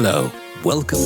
Hello, welcome.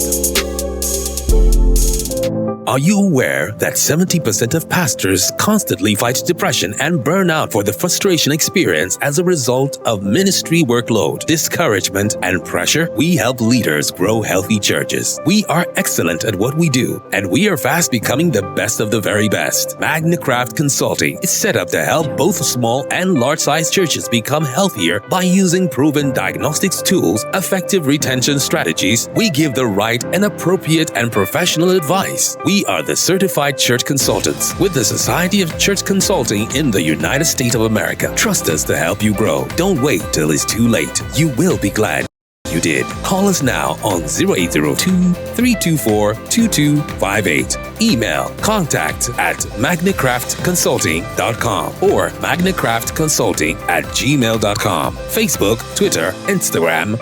Are you aware that 70% of pastors constantly fight depression and burnout for the frustration experienced as a result of ministry workload, discouragement, and pressure? We help leaders grow healthy churches. We are excellent at what we do, and we are fast becoming the best of the very best. Magnicraft Consulting is set up to help both small and large-sized churches become healthier by using proven diagnostics tools, effective retention strategies. We give the right and appropriate and professional advice. We are the certified church consultants with the Society of Church Consulting in the United States of America. Trust us to help you grow. Don't wait till it's too late. You will be glad you did. Call us now on 0802-324-2258. Email contact@magnicraftconsulting.com or magnicraftconsulting@gmail.com. Facebook, Twitter, Instagram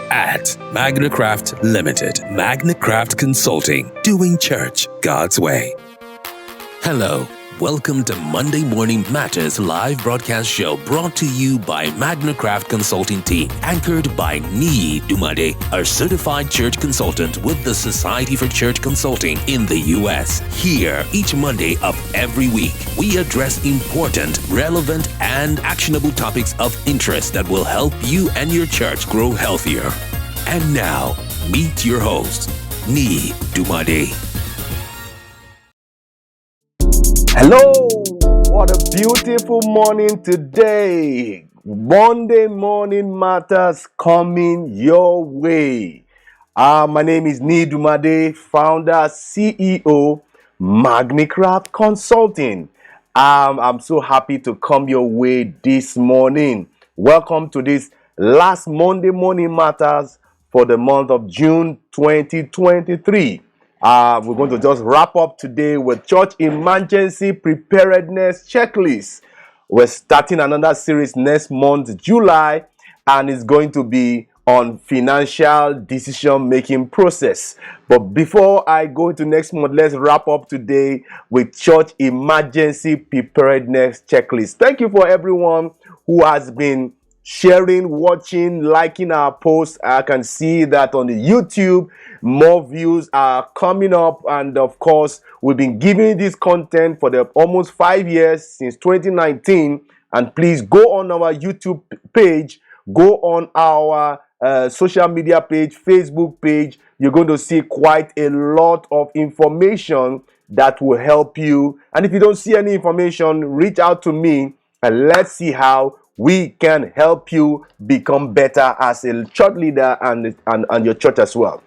@Magnicraft Limited. Magnicraft Consulting, doing church God's way. Hello. Welcome to Monday Morning Matters live broadcast show brought to you by Magnicraft Consulting Team, anchored by Niyi Dunmade, a certified church consultant with the Society for Church Consulting in the U.S. Here, each Monday of every week, we address important, relevant, and actionable topics of interest that will help you and your church grow healthier. And now, meet your host, Niyi Dunmade. Hello, what a beautiful morning today. Monday Morning Matters coming your way. My name is Niyi Dunmade, founder, CEO, Magnicraft Consulting. I'm so happy to come your way this morning. Welcome to this last Monday Morning Matters for the month of June 2023. We're going to just wrap up today with Church Emergency Preparedness Checklist. We're starting another series next month, July, and it's going to be on financial decision-making process. But before I go into next month, let's wrap up today with Church Emergency Preparedness Checklist. Thank you for everyone who has been sharing, watching, liking our posts. I can see that on the YouTube, more views are coming up. And of course, we've been giving this content for the almost 5 years, since 2019. And please go on our YouTube page, go on our social media page, Facebook page. You're going to see quite a lot of information that will help you. And if you don't see any information, reach out to me and let's see how we can help you become better as a church leader and your church as well.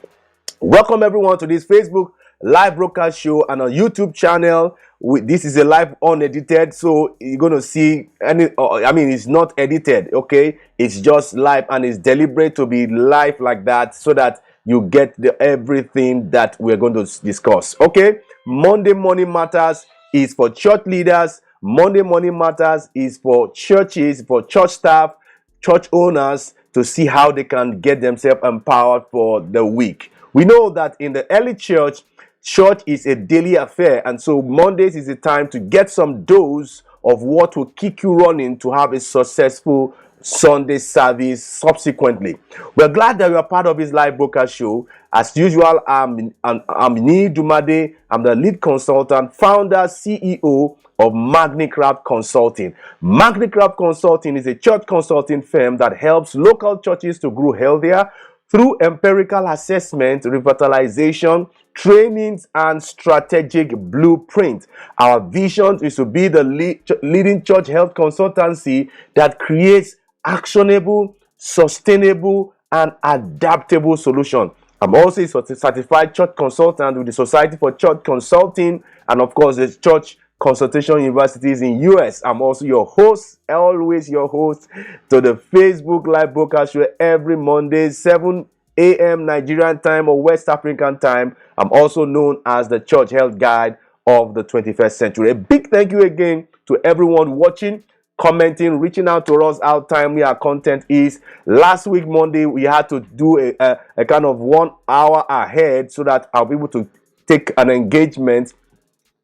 Welcome everyone to this Facebook live broadcast show and our YouTube channel. This is a live unedited, so you're going to see it's not edited, okay? It's just live and it's deliberate to be live like that so that you get everything that we're going to discuss, okay? Monday Morning Matters is for church leaders. Monday Morning Matters is for churches, for church staff, church owners to see how they can get themselves empowered for the week. We know that in the early church is a daily affair, and so Mondays is a time to get some dose of what will keep you running to have a successful Sunday service subsequently. We're glad that you are part of this live broadcast show. As usual, I'm Niyi Dunmade. I'm the lead consultant, founder, CEO of Magnicraft Consulting. Magnicraft Consulting is a church consulting firm that helps local churches to grow healthier through empirical assessment, revitalization, trainings, and strategic blueprint. Our vision is to be the leading church health consultancy that creates actionable, sustainable, and adaptable solutions. I'm also a certified church consultant with the Society for Church Consulting and, of course, the Church Consultation Universities in US. I'm also your host, always your host, to the Facebook live broadcast show every Monday, 7 a.m. Nigerian time or West African time. I'm also known as the Church Health Guide of the 21st century. A big thank you again to everyone watching, commenting, reaching out to us how timely our content is. Last week, Monday, we had to do a kind of 1 hour ahead so that I'll be able to take an engagement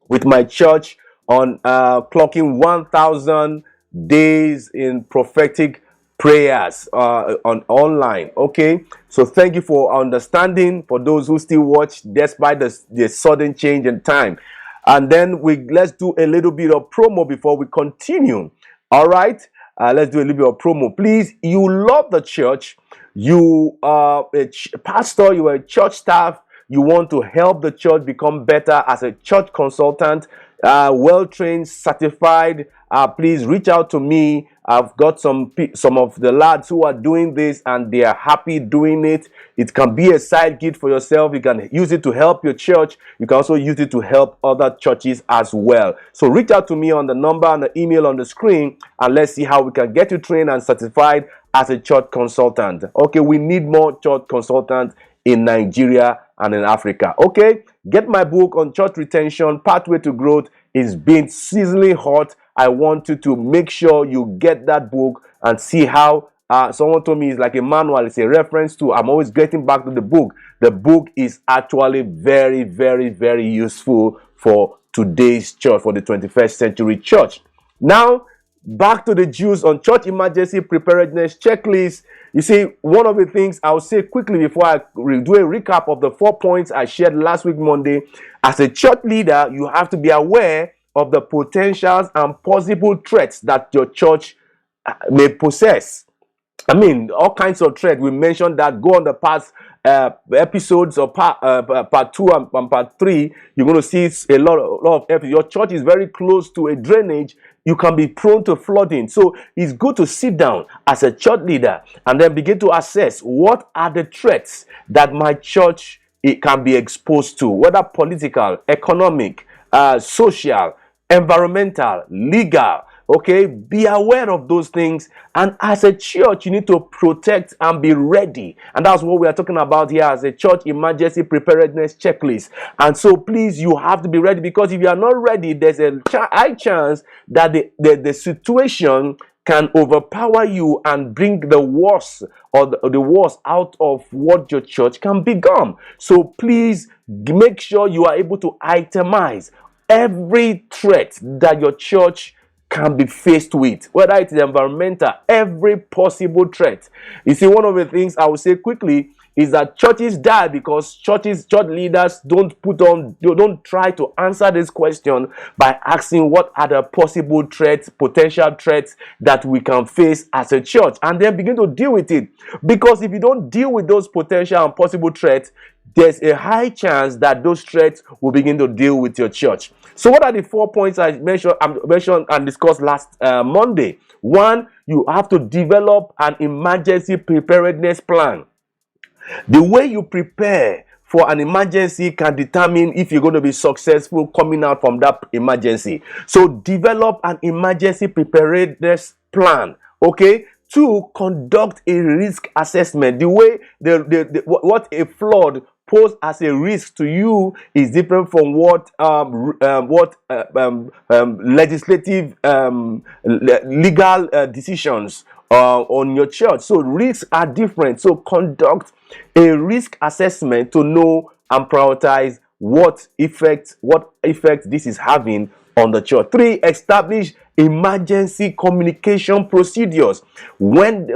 with my church on clocking 1,000 days in prophetic prayers on online. Okay, so thank you for understanding, for those who still watch despite the sudden change in time. And then let's do a little bit of promo before we continue. All right, let's do a little bit of promo. Please, you love the church, you are a pastor, you are a church staff, you want to help the church become better as a church consultant, well trained, certified, please reach out to me. I've got some of the lads who are doing this and they are happy doing it. It can be a side gig for yourself. You can use it to help your church. You can also use it to help other churches as well. So reach out to me on the number and the email on the screen, and let's see how we can get you trained and certified as a church consultant. Okay, we need more church consultants in Nigeria and in Africa. Okay, get my book on church retention, Pathway to Growth. It's been sizzling hot. I want you to make sure you get that book and see how someone told me it's like a manual, it's a reference to. I'm always getting back to the book. The book is actually very, very, very useful for today's church, for the 21st century church. Now, back to the Jews on church emergency preparedness checklist. You see, one of the things I'll say quickly before I do a recap of the 4 points I shared last week Monday. As a church leader, you have to be aware of the potentials and possible threats that your church may possess. I mean, all kinds of threats. We mentioned that. Go on the past episodes of part 2 and part 3. You're going to see a lot of episodes. Your church is very close to a drainage. You can be prone to flooding. So it's good to sit down as a church leader and then begin to assess what are the threats that my church can be exposed to, whether political, economic, social, environmental, legal. Okay, be aware of those things, and as a church you need to protect and be ready, and that's what we are talking about here as a church emergency preparedness checklist. And so please, you have to be ready, because if you are not ready, there's a high chance that the situation can overpower you and bring the worst or the worst out of what your church can become. So please make sure you are able to itemize every threat that your church can be faced with, whether it's environmental, every possible threat. You see, one of the things I will say quickly is that churches die because church leaders don't try to answer this question by asking what are the possible threats, potential threats that we can face as a church, and then begin to deal with it. Because if you don't deal with those potential and possible threats, there's a high chance that those threats will begin to deal with your church. So what are the 4 points I mentioned and discussed last Monday? 1, you have to develop an emergency preparedness plan. The way you prepare for an emergency can determine if you're going to be successful coming out from that emergency. So develop an emergency preparedness plan. Okay. 2, conduct a risk assessment. The way what a flood pose as a risk to you is different from what legislative legal decisions on your church. So risks are different. So conduct a risk assessment to know and prioritize what effect this is having on the church. 3, establish emergency communication procedures. When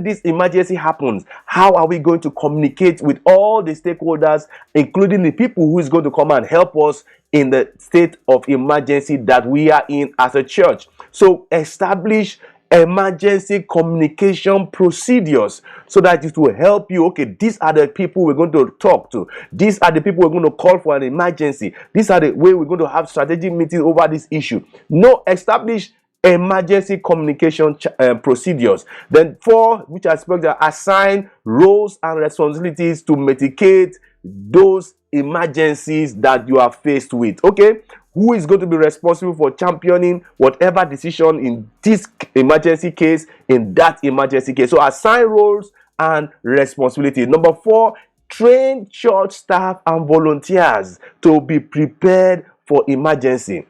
this emergency happens, how are we going to communicate with all the stakeholders, including the people who is going to come and help us in the state of emergency that we are in as a church? So establish emergency communication procedures so that it will help you. Okay, these are the people we're going to talk to. These are the people we're going to call for an emergency. These are the way we're going to have strategic meetings over this issue. No, establish emergency communication procedures. Then 4, which I spoke, that assign roles and responsibilities to mitigate those emergencies that you are faced with. Okay, who is going to be responsible for championing whatever decision in this emergency case, in that emergency case? So assign roles and responsibilities. Number 4, train church staff and volunteers to be prepared for emergency.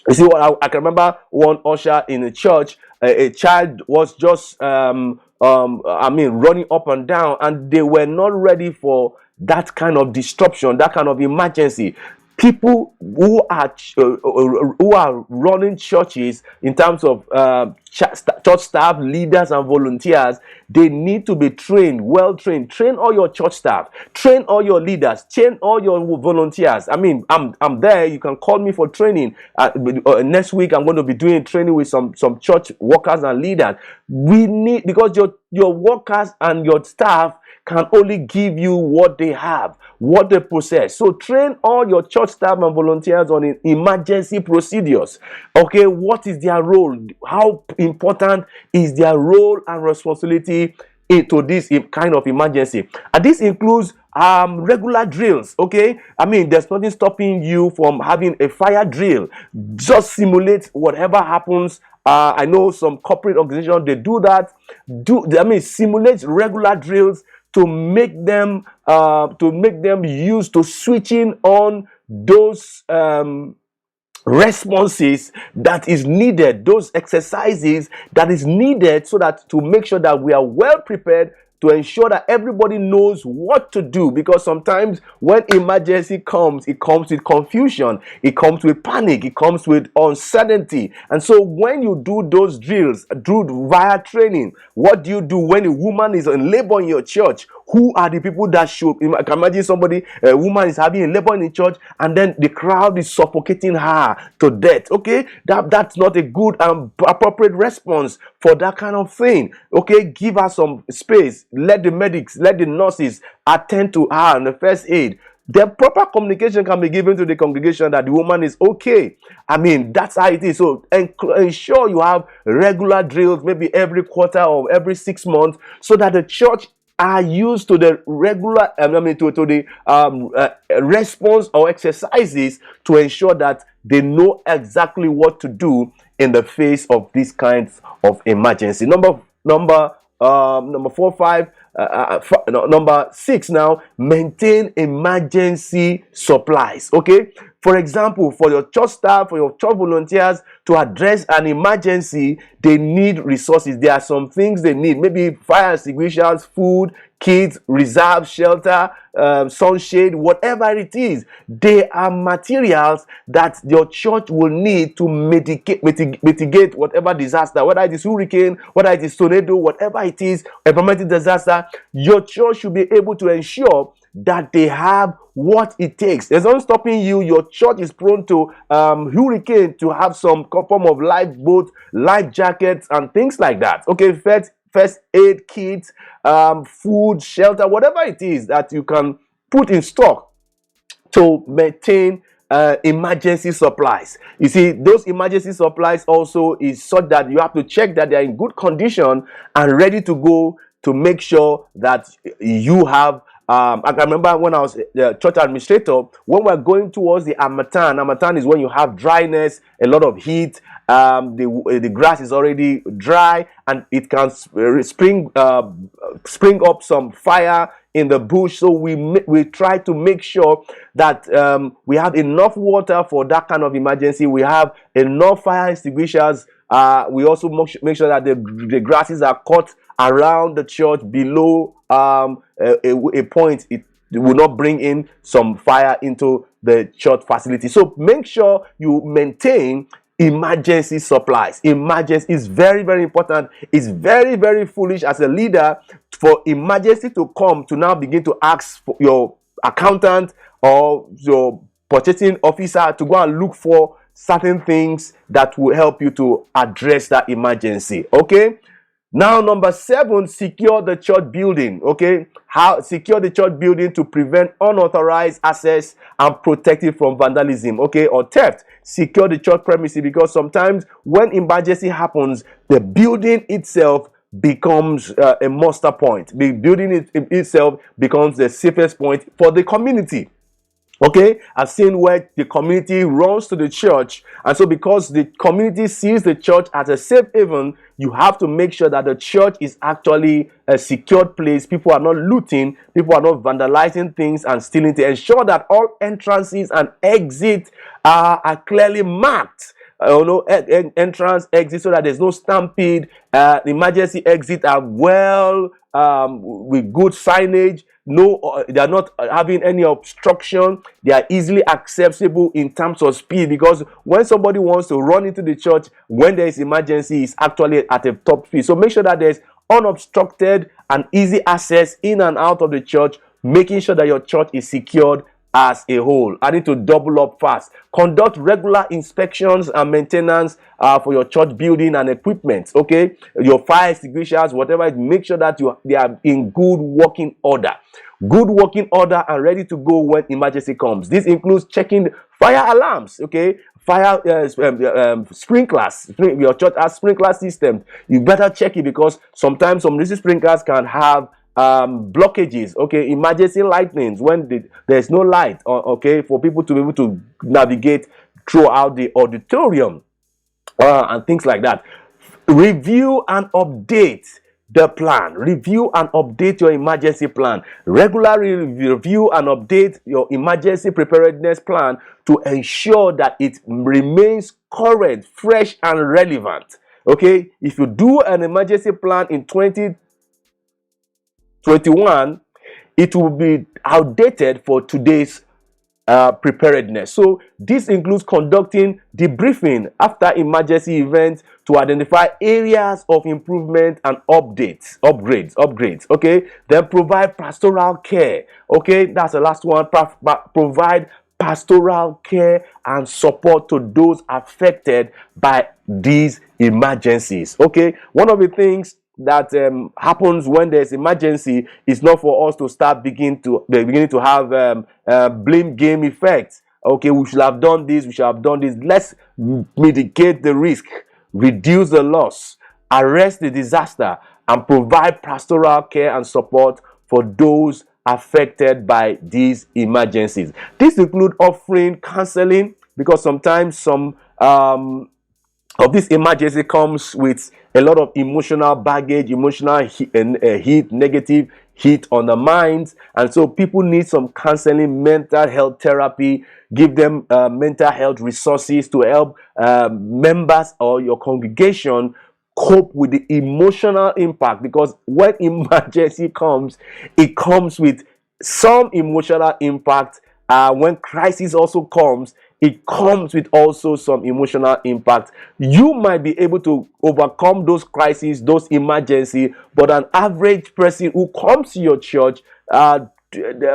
You see, what I can remember one usher in a church, a child was just running up and down, and they were not ready for that kind of disruption, that kind of emergency. people who are running churches in terms of church staff, leaders, and volunteers, they need to be trained, well trained. Train all your church staff, train all your leaders, train all your volunteers. I mean, I'm there. You can call me for training. Next week, I'm going to be doing training with some church workers and leaders. We need, because your workers and your staff can only give you what they have, what they possess. So train all your church staff and volunteers on emergency procedures. Okay, what is their role? How important is their role and responsibility into this kind of emergency? And this includes regular drills. Okay, I mean, there's nothing stopping you from having a fire drill. Just simulate whatever happens. I know some corporate organizations, they do that. Simulate regular drills to make them used to switching on those responses that is needed, those exercises that is needed, so that to make sure that we are well prepared, to ensure that everybody knows what to do. Because sometimes when emergency comes, it comes with confusion, it comes with panic, it comes with uncertainty. And so when you do those drills, via training, what do you do when a woman is in labor in your church? Who are the people that should? I can imagine a woman is having a labor in the church, and then the crowd is suffocating her to death. Okay, that's not a good and appropriate response for that kind of thing. Okay, give her some space. Let the medics, let the nurses attend to her and the first aid. The proper communication can be given to the congregation that the woman is okay. I mean, that's how it is. So ensure you have regular drills, maybe every quarter or every 6 months, so that the church are used to the regular, response or exercises, to ensure that they know exactly what to do in the face of these kinds of emergency. Number 6 now, maintain emergency supplies. Okay, for example, for your church staff, for your church volunteers to address an emergency, they need resources. There are some things they need, maybe fire extinguishers, food, kits, reserve shelter, sunshade, whatever it is. They are materials that your church will need to mitigate whatever disaster, whether it is hurricane, whether it is tornado, whatever it is, environmental disaster. Your church should be able to ensure that they have what it takes. There's nothing stopping you. Your church is prone to hurricane, to have some form of lifeboat, life jackets, and things like that. Okay, first aid kits, food, shelter, whatever it is that you can put in stock to maintain emergency supplies. You see, those emergency supplies also is such that you have to check that they are in good condition and ready to go, to make sure that you have. I can remember when I was church administrator, when we're going towards the Harmattan is when you have dryness, a lot of heat, the grass is already dry, and it can spring up some fire in the bush. So we try to make sure that we have enough water for that kind of emergency. We have enough fire extinguishers. We also make sure that the grasses are cut around the church below a point. It will not bring in some fire into the church facility. So make sure you maintain emergency supplies. Emergency is very, very important. It's very, very foolish as a leader for emergency to come to now begin to ask for your accountant or your purchasing officer to go and look for certain things that will help you to address that emergency. Okay, now number 7, secure the church building. Okay, how secure the church building to prevent unauthorized access and protect it from vandalism, okay, or theft. Secure the church premises, because sometimes when emergency happens, the building itself becomes a muster point. The building itself becomes the safest point for the community. Okay, I've seen where the community runs to the church, and so because the community sees the church as a safe haven, you have to make sure that the church is actually a secured place. People are not looting, people are not vandalizing things and stealing, to ensure that all entrances and exits are clearly marked. entrance, exit, so that there's no stampede. Emergency exit are well with good signage. No, they are not having any obstruction. They are easily accessible in terms of speed, because when somebody wants to run into the church when there is emergency, it's actually at a top speed. So make sure that there's unobstructed and easy access in and out of the church, making sure that your church is secured as a whole. I need to double up fast. Conduct regular inspections and maintenance for your church building and equipment. Okay, your fire extinguishers, whatever, make sure that they are in good working order. Good working order and ready to go when emergency comes. This includes checking fire alarms. Okay, fire sprinklers. Your church has sprinkler system. You better check it, because sometimes some of these sprinklers can have blockages. Okay, emergency lightnings when there's no light. Okay, for people to be able to navigate throughout the auditorium and things like that. Review and update the plan. Review and update your emergency plan. Regularly review and update your emergency preparedness plan to ensure that it remains current, fresh, and relevant. Okay, if you do an emergency plan in 2021, it will be outdated for today's preparedness. So this includes conducting debriefing after emergency events to identify areas of improvement and upgrades. Okay, then provide pastoral care. Okay, that's the last one. Provide pastoral care and support to those affected by these emergencies. Okay, one of the things that happens when there's emergency is not for us to start beginning to have blame game effects. Okay, we should have done this, we should have done this. Let's mitigate the risk, reduce the loss, arrest the disaster, and provide pastoral care and support for those affected by these emergencies. This includes offering counseling, because sometimes some of this emergency comes with a lot of emotional baggage, emotional heat, negative heat on the minds, and so people need some counseling, mental health therapy. Give them mental health resources to help members or your congregation cope with the emotional impact, because when emergency comes, it comes with some emotional impact. When crisis also comes, it comes with also some emotional impact. You might be able to overcome those crises, those emergencies, but an average person who comes to your church,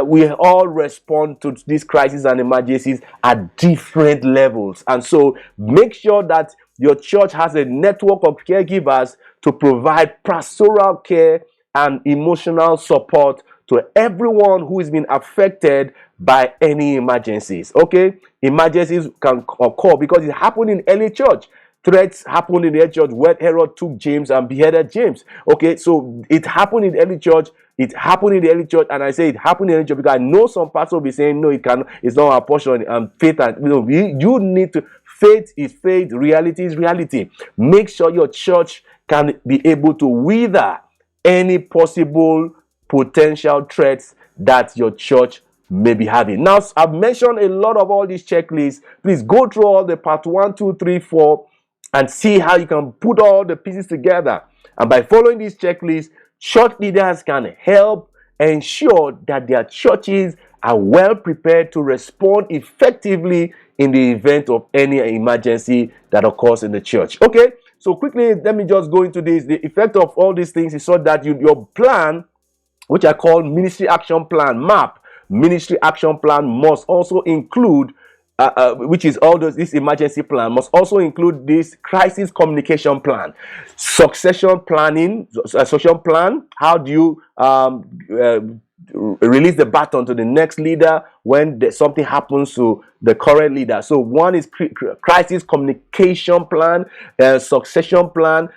we all respond to these crises and emergencies at different levels. And so make sure that your church has a network of caregivers to provide pastoral care and emotional support to everyone who has been affected by any emergencies. Okay, emergencies can occur because it happened in early church. Threats happened in the early church when Herod took James and beheaded James. Okay, so it happened in the early church. It happened in the early church, and I say it happened in the early church because I know some pastors will be saying, "No, it can. It's not our portion." And faith, and you need to. Faith is faith. Reality is reality. Make sure your church can be able to weather any possible potential threats that your church may be having. Now, I've mentioned a lot of all these checklists. Please go through all the part 1, 2, 3, 4 and see how you can put all the pieces together. And by following these checklists, church leaders can help ensure that their churches are well prepared to respond effectively in the event of any emergency that occurs in the church. Okay, so quickly, let me just go into this. The effect of all these things is so that your plan, which I call ministry action plan, MAP, ministry action plan, must also include, which is all this emergency plan, must also include this crisis communication plan, succession planning, succession plan. How do you release the baton to the next leader when something happens to the current leader? So one is crisis communication plan, succession plan,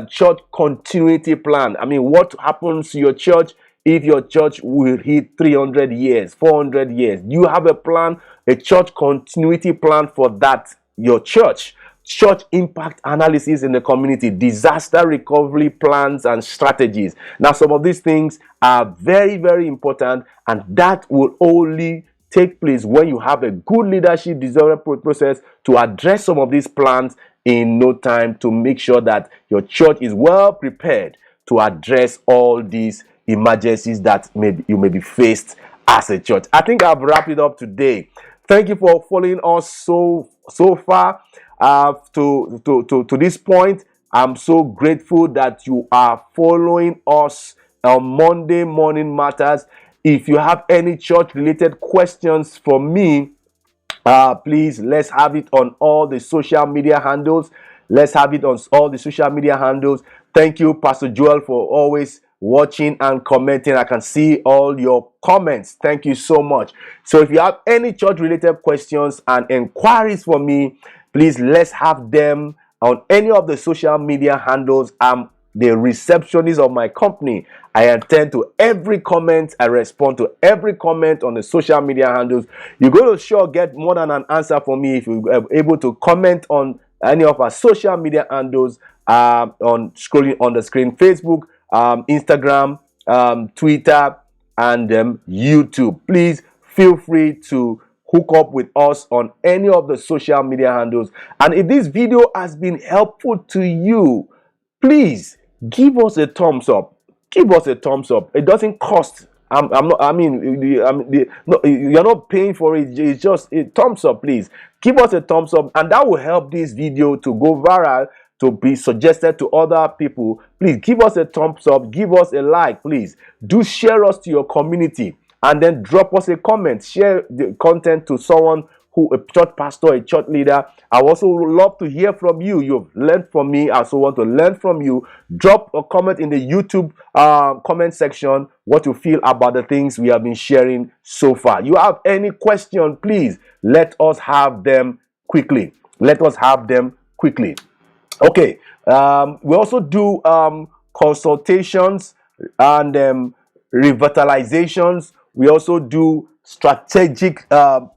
church continuity plan. I mean, what happens to your church if your church will hit 300 years, 400 years? You have a plan, a church continuity plan for that, your church. Church impact analysis in the community, disaster recovery plans and strategies. Now, some of these things are very, very important, and that will only take place when you have a good leadership development process to address some of these plans in no time, to make sure that your church is well prepared to address all these emergencies that you may be faced as a church. I think I've wrapped it up today. Thank you for following us so far to this point. I'm so grateful that you are following us on Monday Morning Matters. If you have any church related questions for me, please, let's have it on all the social media handles. Let's have it on all the social media handles. Thank you, Pastor Joel, for always watching and commenting. I can see all your comments. Thank you so much. So if you have any church related questions and inquiries for me, please, let's have them on any of the social media handles. I'm the receptionist of my company. I attend to every comment. I respond to every comment on the social media handles. You're going to sure get more than an answer from me if you're able to comment on any of our social media handles, on scrolling on the screen: Facebook, Instagram, Twitter, and YouTube. Please feel free to hook up with us on any of the social media handles. And if this video has been helpful to you, please give us a thumbs up. Give us a thumbs up. It doesn't cost. No, you're not paying for it. It's just a thumbs up. Please give us a thumbs up, and that will help this video to go viral, to be suggested to other people. Please give us a thumbs up. Give us a like. Please do share us to your community, and then drop us a comment. Share the content to someone who, a church pastor, a church leader. I also love to hear from you. You've learned from me. I also want to learn from you. Drop a comment in the YouTube comment section what you feel about the things we have been sharing so far. You have any question, please let us have them quickly. Let us have them quickly. Okay. We also do consultations and revitalizations. We also do strategic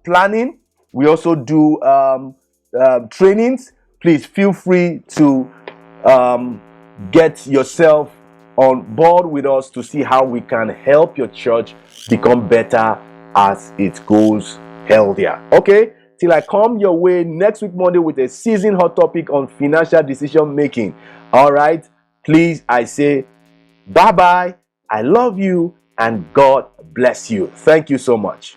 planning. We also do trainings. Please feel free to get yourself on board with us to see how we can help your church become better as it goes healthier. Okay, till I come your way next week Monday with a season hot topic on financial decision making. All right, please, I say bye bye. I love you and God bless you. Thank you so much.